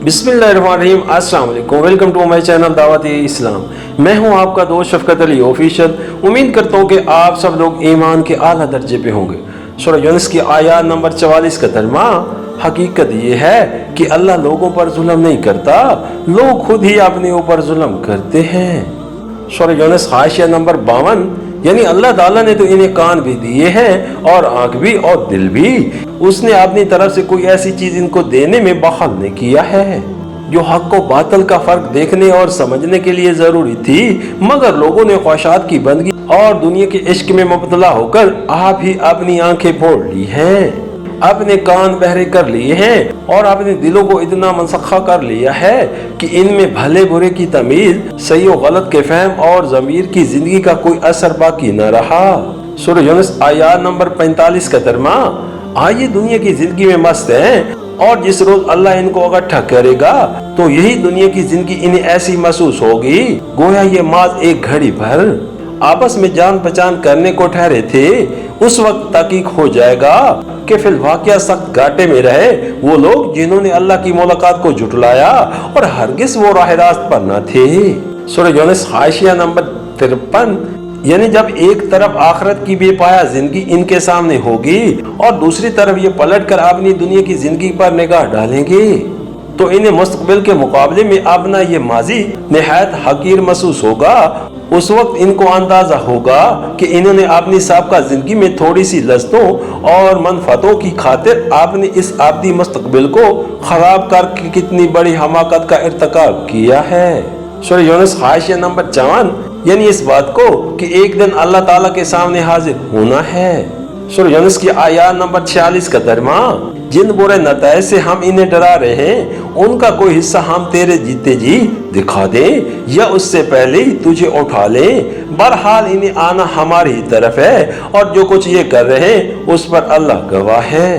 बिस्मिल्लाहिर्रहमानिर्रहीम, अस्सलाम वालेकुम, वेलकम टू माय चैनल दावत इस्लाम। मैं हूं आपका दोस्त शफकत अली ऑफिशियल। उम्मीद करता हूं कि आप सब लोग ईमान के आला दर्जे पे होंगे। सूरह यूनुस की आयत नंबर 44 का तर्जुमा। हकीकत ये है कि अल्लाह लोगों पर जुल्म नहीं करता, लोग खुद ही अपने ऊपर जुल्म करते हैं। सूरह यूनुस हाशिया नंबर 52, यानी अल्लाह ताला ने तो इन्हें कान भी दिए हैं और आंख भी और दिल भी। उसने अपनी तरफ से कोई ऐसी चीज इनको देने में बखल नहीं किया है जो हक को बातिल का फर्क देखने और समझने के लिए जरूरी थी, मगर लोगों ने ख्वाहिशात की बंदगी और दुनिया के इश्क में मुब्तला होकर आप ही अपनी आंखें फोड़ ली हैं, अपने कान बहरे कर लिए हैं और अपने दिलों को इतना मनसखा कर लिया है कि इनमें भले बुरे की तमीज, सही और गलत के फहम और ज़मीर की जिंदगी का कोई असर बाकी न रहा। सूरह यूनुस आयत नंबर 45 का तर्जुमा। आइए दुनिया की जिंदगी में मस्त हैं और जिस रोज अल्लाह इनको इकट्ठा करेगा तो यही दुनिया की जिंदगी इन्हें ऐसी महसूस होगी गोया ये माज एक घड़ी भर आपस में जान पहचान करने को ठहरे थे। उस वक्त तहकीक हो जाएगा कि फिल वाक़या सख्त घाटे में रहे वो लोग जिन्होंने अल्लाह की मुलाकात को झुटलाया और हरगिज वो राह रास्त पर न थे। सूरह यूनुस हाशिया नंबर 53, यानी जब एक तरफ आखिरत की बेपाया जिंदगी इनके सामने होगी और दूसरी तरफ ये पलट कर अपनी दुनिया की जिंदगी पर निगाह डालेंगे तो इन्हें मुस्तकबिल के मुकाबले में अपना ये माजी निहायत हकीर महसूस होगा। उस वक्त इनको अंदाजा होगा कि इन्होंने अपनी साबका जिंदगी में थोड़ी सी लज्जतों और मनफातों की खातिर आपने इस आबदी मुस्तकबिल को खराब करके कितनी बड़ी हमाकत का इर्तिकाब किया है। सूरह यूनुस हाशिया नंबर 54, यानी इस बात को कि एक दिन अल्लाह ताला के सामने हाजिर होना है। सूरह यूनुस की आयत नंबर 46 का तर्जुमा। जिन बुरे नताइज से हम इन्हें डरा रहे हैं उनका कोई हिस्सा हम तेरे जीते जी दिखा दें या उससे पहले ही तुझे उठा लें। बहरहाल इन्हें आना हमारी ही तरफ है और जो कुछ ये कर रहे हैं उस पर अल्लाह गवाह है।